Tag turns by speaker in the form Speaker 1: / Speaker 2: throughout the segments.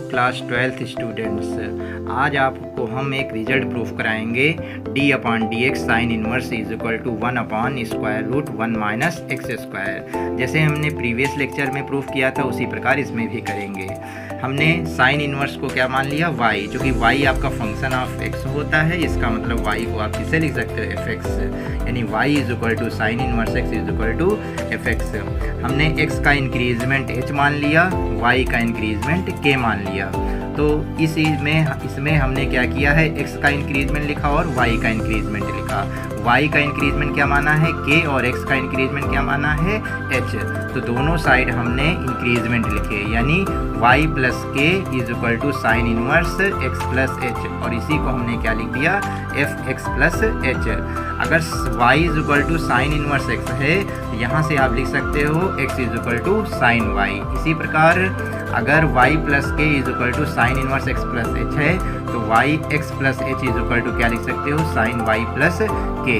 Speaker 1: Class 12th students, आज आपको हम एक रिजल्ट प्रूफ कराएंगे d upon d x sine inverse is equal to 1 upon square root 1 minus x square. जैसे हमने प्रीवियस लेक्चर में प्रूफ किया था उसी प्रकार इसमें भी करेंगे। हमने साइन इनवर्स को क्या मान लिया, y, जो कि y आपका फंक्शन ऑफ x होता है। इसका मतलब y को आप किससे लिख सकते हो, fx, यानी y is equal to sine inverse x is equal to fx। हमने x का इंक्रीजमेंट h मान लिया, y का इंक्रीजमेंट k मान लिया। तो इसमें हमने क्या किया है, x का इंक्रीजमेंट लिखा और y का इंक्रीजमेंट लिखा। y का इंक्रीजमेंट क्या माना है k और x का इंक्रीजमेंट क्या माना है h। तो दोनों साइड हमने इंक्रीजमेंट लिखे, यानी y plus k is equal to sine inverse x plus h, और इसी को हमने क्या लिख दिया, एफ एक्स प्लस एच। अगर y is equal to sine inverse x है तो यहाँ से आप लिख सकते हो x is equal to sine y। इसी प्रकार अगर y plus k is equal to sine inverse x plus h है तो y x plus h is equal to क्या लिख सकते हो, साइन y प्लस के,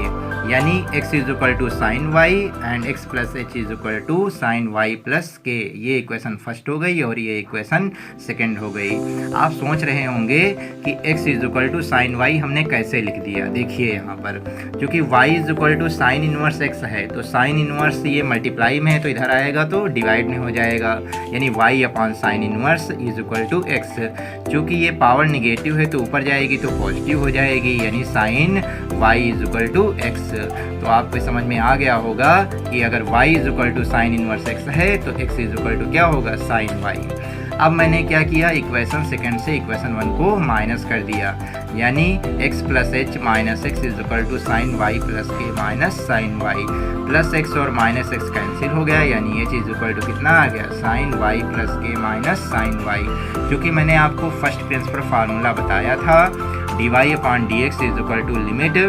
Speaker 1: यानी x is equal to sine y and x plus h is equal to sine y plus k. ये equation first हो गई और ये इक्वेशन सेकंड हो गई। आप सोच रहे होंगे कि x is equal to sine y हमने कैसे लिख दिया। देखिए यहाँ पर क्योंकि y is equal to sine inverse x है तो साइन इनवर्स ये मल्टीप्लाई में है तो इधर आएगा तो डिवाइड में हो जाएगा, यानी y upon sine inverse is equal to x। चूँकि ये पावर निगेटिव है तो ऊपर जाएगी तो पॉजिटिव हो जाएगी, यानी sine y is equal to x। तो आपको समझ में आ गया होगा कि अगर y is equal to sine inverse x है तो x इज इक्वल टू क्या होगा, साइन y। अब मैंने क्या किया, इक्वेशन सेकंड से इक्वेशन 1 को माइनस कर दिया, यानी x plus h minus x is equal to sine y plus k minus sine y. Plus x और माइनस एक्स कैंसिल हो गया, यानी h इज इक्वल टू कितना आ गया, sine y plus k minus sine y. क्योंकि मैंने आपको फर्स्ट प्रिंसिपल फार्मूला बताया था, d y upon d x is equal to limit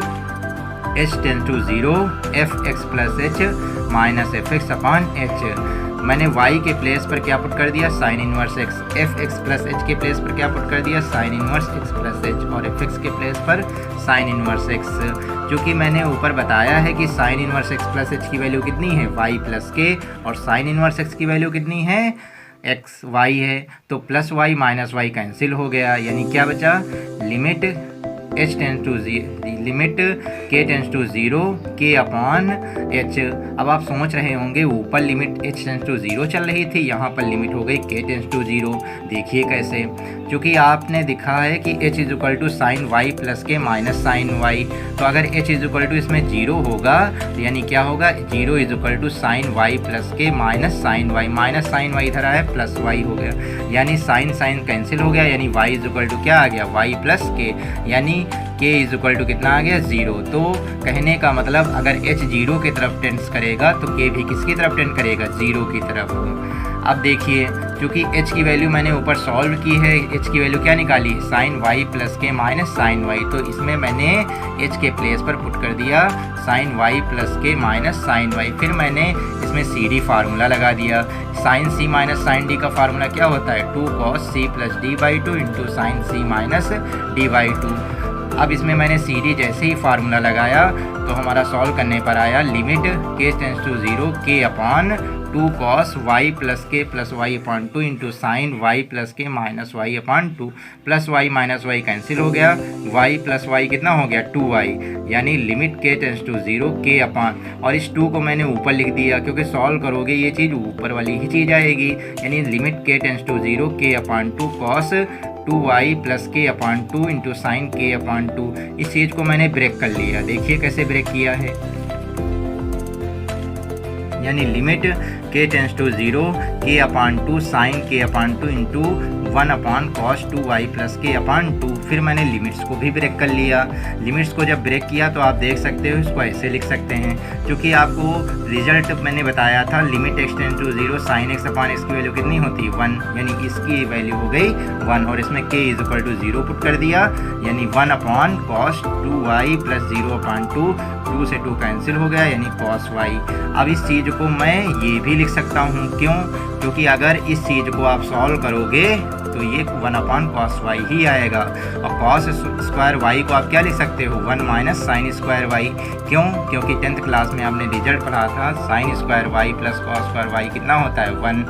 Speaker 1: h tends to 0 f x plus h minus f x upon h. मैंने y के place पर क्या put कर दिया, sine inverse x। F x plus h के place पर क्या put कर दिया, sine inverse x plus h, और एफ एक्स के प्लेस पर साइन इनवर्स x। क्योंकि मैंने ऊपर बताया है कि sine inverse x plus h की वैल्यू कितनी है, y प्लस के, और साइन इनवर्स x की वैल्यू कितनी है, एक्स वाई है। तो plus y minus y cancel हो गया, यानी क्या बचा, limit h tends to limit k tends to 0 k upon h। अब आप सोच रहे होंगे ऊपर लिमिट h टेंस टू 0 चल रही थी, यहाँ पर लिमिट हो गई k टेंस टू 0। देखिए कैसे, क्योंकि आपने दिखा है कि h is equal to sine y plus k minus sine y. तो अगर h इज इक्वल टू इसमें 0 होगा तो यानी क्या होगा, 0 is equal to sine y plus k minus sine y. Minus sine y इधर आया, प्लस वाई हो गया, यानी साइन साइन कैंसिल हो गया, यानी y इज इक्वल टू क्या आ गया, y प्लस के, यानी k इज इक्वल टू कितना आ गया, 0। तो कहने का मतलब अगर h 0 की तरफ टेंस करेगा तो k भी किसकी तरफ टेंस करेगा, 0 की तरफ। अब देखिए, क्योंकि h की वैल्यू मैंने ऊपर सॉल्व की है, h की वैल्यू क्या निकाली, sign y plus k minus sine y। तो इसमें मैंने h के प्लेस पर पुट कर दिया sine y plus k minus sine y। फिर मैंने इसमें सी डी फार्मूला लगा दिया। Sine c minus sine d का फार्मूला क्या होता है, 2 cos c plus d by two into sine c minus d by two. अब इसमें मैंने सी डी जैसे ही फार्मूला लगाया तो हमारा सॉल्व करने पर आया limit k tends to 0 k upon 2 cos y plus k plus y upon 2 into sine y plus k minus y upon 2। Plus y minus y cancel हो गया, y प्लस वाई कितना हो गया, 2y, यानी limit k tends to 0 k upon, और इस 2 को मैंने ऊपर लिख दिया क्योंकि सॉल्व करोगे ये चीज़ ऊपर वाली ही चीज़ आएगी, यानी limit k tends to 0 k upon 2 cos 2y plus k upon 2 into sine k upon 2। इस चीज़ को मैंने ब्रेक कर लिया। देखिए कैसे ब्रेक किया है, यानी limit k tends to 0 k upon 2 sine k upon 2 into 1 upon cos 2y plus k upon 2। फिर मैंने लिमिट्स को भी ब्रेक कर लिया। लिमिट्स को जब ब्रेक किया तो आप देख सकते हो इसको ऐसे लिख सकते हैं, क्योंकि आपको रिजल्ट मैंने बताया था limit x tends to 0 sine x upon x की वैल्यू कितनी होती है, 1, यानी इसकी वैल्यू हो गई 1, और इसमें k is equal to 0 put कर दिया, यानी 1 upon cos 2y plus 0 upon 2, 2 से 2 कैंसिल हो गया, यानी कॉस y। अब इस चीज़ को मैं ये भी लिख सकता हूँ, क्यों, क्योंकि अगर इस चीज़ को आप सॉल्व करोगे तो ये 1 अपॉन कॉस वाई ही आएगा, और कॉस स्क्वायर वाई को आप क्या लिख सकते हो, 1 माइनस साइन स्क्वायर वाई। क्यों, क्योंकि 10th क्लास में आपने रिजल्ट पढ़ा था sine square y plus cos square y कितना होता है, 1।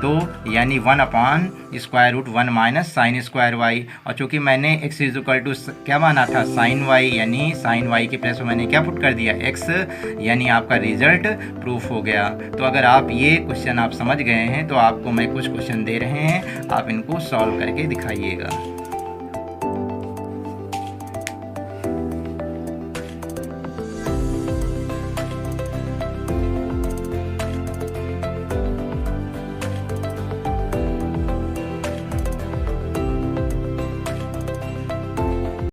Speaker 1: तो यानी 1/√1 माइनस साइन स्क्वायर वाई, और चूँकि मैंने x इक्वल टू क्या माना था साइन वाई, यानी साइन वाई की प्लेस में मैंने क्या पुट कर दिया x, यानी आपका रिजल्ट प्रूफ हो गया। तो अगर आप ये क्वेश्चन आप समझ गए हैं तो आपको मैं कुछ क्वेश्चन दे रहे हैं, आप इनको सॉल्व करके दिखाइएगा।